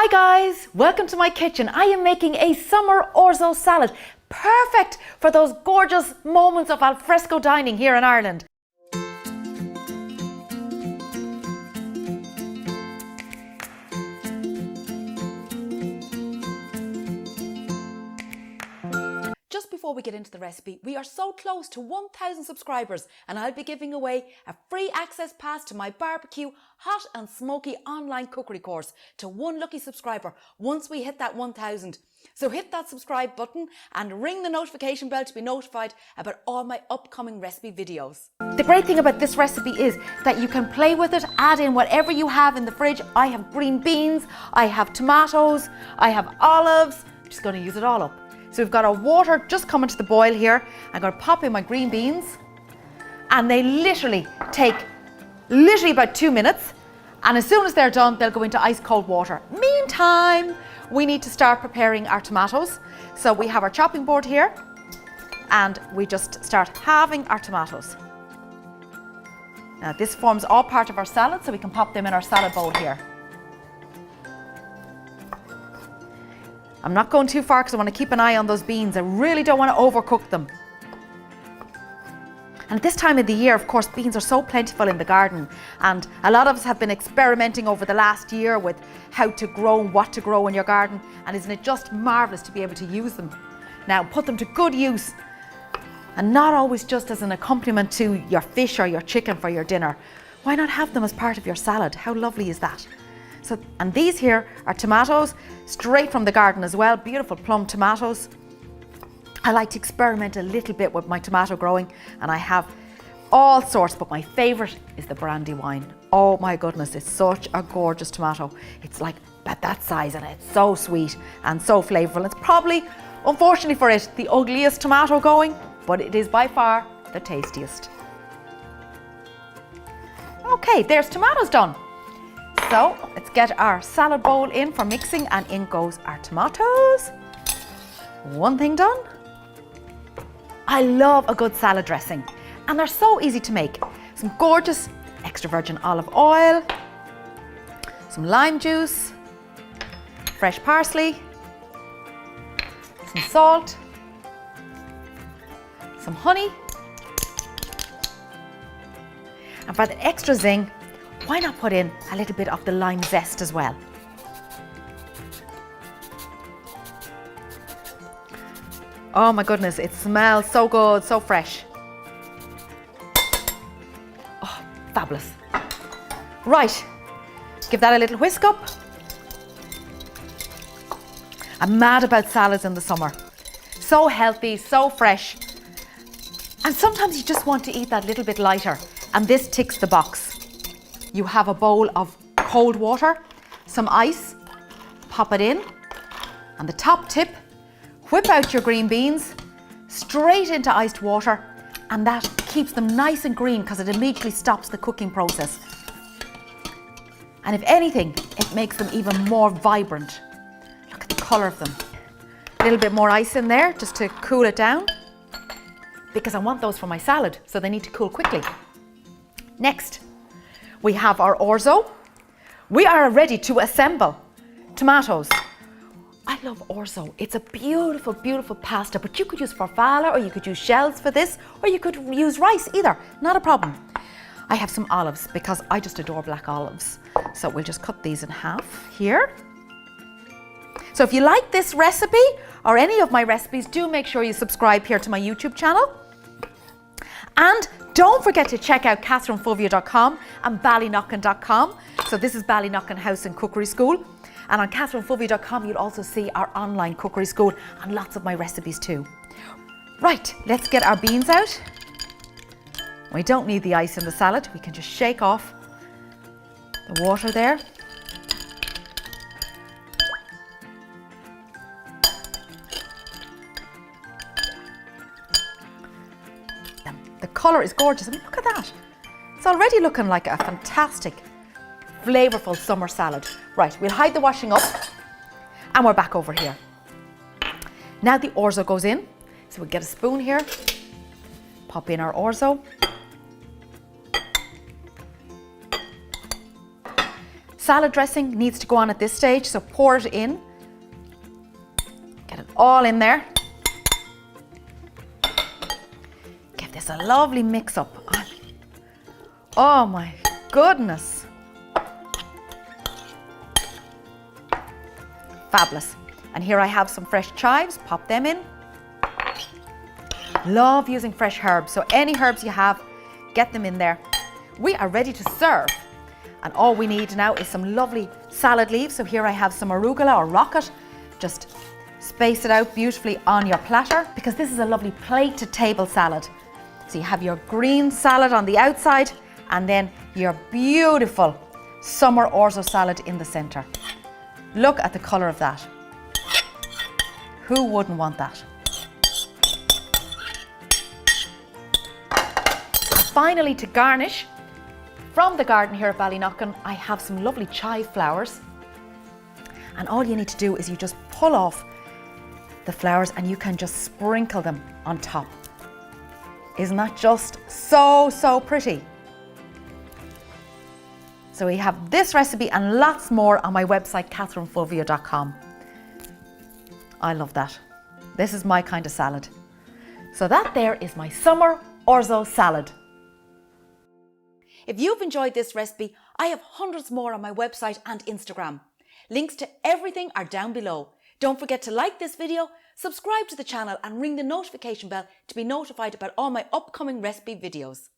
Hi guys, welcome to my kitchen. I am making a summer orzo salad, perfect for those gorgeous moments of alfresco dining here in Ireland. Just before we get into the recipe, we are so close to 1,000 subscribers and I'll be giving away a free access pass to my barbecue hot and smoky online cookery course to one lucky subscriber once we hit that 1,000. So hit that subscribe button and ring the notification bell to be notified about all my upcoming recipe videos. The great thing about this recipe is that you can play with it, add in whatever you have in the fridge. I have green beans, I have tomatoes, I have olives. I'm just going to use it all up. So we've got our water just coming to the boil here. I'm going to pop in my green beans and they literally take about 2 minutes, and as soon as they're done they'll go into ice cold water. Meantime, we need to start preparing our tomatoes. So we have our chopping board here and we just start halving our tomatoes. Now this forms all part of our salad, so we can pop them in our salad bowl here. I'm not going too far because I want to keep an eye on those beans. I really don't want to overcook them. And at this time of the year, of course, beans are so plentiful in the garden, and a lot of us have been experimenting over the last year with how to grow and what to grow in your garden, and isn't it just marvellous to be able to use them? Now put them to good use, and not always just as an accompaniment to your fish or your chicken for your dinner. Why not have them as part of your salad? How lovely is that? So, and these here are tomatoes, straight from the garden as well, beautiful plum tomatoes. I like to experiment a little bit with my tomato growing, and I have all sorts, but my favourite is the Brandywine. Oh my goodness, it's such a gorgeous tomato. It's like about that size and it's so sweet and so flavourful. It's probably, unfortunately for it, the ugliest tomato going, but it is by far the tastiest. Okay, there's tomatoes done. So let's get our salad bowl in for mixing, and in goes our tomatoes. One thing done. I love a good salad dressing, and they're so easy to make. Some gorgeous extra virgin olive oil, some lime juice, fresh parsley, some salt, some honey, and for the extra zing, why not put in a little bit of the lime zest as well? Oh my goodness, it smells so good, so fresh. Oh, fabulous. Right, give that a little whisk up. I'm mad about salads in the summer. So healthy, so fresh. And sometimes you just want to eat that little bit lighter, and this ticks the box. You have a bowl of cold water, some ice, pop it in, and the top tip, whip out your green beans straight into iced water, and that keeps them nice and green because it immediately stops the cooking process. And if anything, it makes them even more vibrant. Look at the colour of them. A little bit more ice in there just to cool it down, because I want those for my salad, so they need to cool quickly. Next, we have our orzo. We are ready to assemble tomatoes. I love orzo. It's a beautiful, beautiful pasta, but you could use farfalle, or you could use shells for this, or you could use rice, either, not a problem. I have some olives because I just adore black olives. So we'll just cut these in half here. So if you like this recipe or any of my recipes, do make sure you subscribe here to my YouTube channel. And don't forget to check out catherinefulvia.com and ballyknockin.com. So this is Ballyknockin House and Cookery School. And on catherinefulvia.com you'll also see our online cookery school and lots of my recipes too. Right, let's get our beans out. We don't need the ice in the salad. We can just shake off the water there. The colour is gorgeous. I mean, look at that. It's already looking like a fantastic, flavourful summer salad. Right, we'll hide the washing up and we're back over here. Now the orzo goes in. So we'll get a spoon here, pop in our orzo. salad dressing needs to go on at this stage, so pour it in. Get it all in there. Give this a lovely mix up. Oh my goodness. Fabulous. And here I have some fresh chives, pop them in. Love using fresh herbs, so any herbs you have, get them in there. We are ready to serve. And all we need now is some lovely salad leaves. So here I have some arugula or rocket. Just space it out beautifully on your platter, because this is a lovely plate to table salad. So you have your green salad on the outside and then your beautiful Summer Orzo salad in the center. Look at the color of that. Who wouldn't want that? And finally, to garnish, from the garden here at Ballyknocken, I have some lovely chive flowers. And all you need to do is you just pull off the flowers and you can just sprinkle them on top. Isn't that just so, so pretty? So we have this recipe and lots more on my website, catherinefulvio.com. I love that. This is my kind of salad. So that there is my Summer Orzo salad. If you've enjoyed this recipe, I have hundreds more on my website and Instagram. Links to everything are down below. Don't forget to like this video, subscribe to the channel and ring the notification bell to be notified about all my upcoming recipe videos.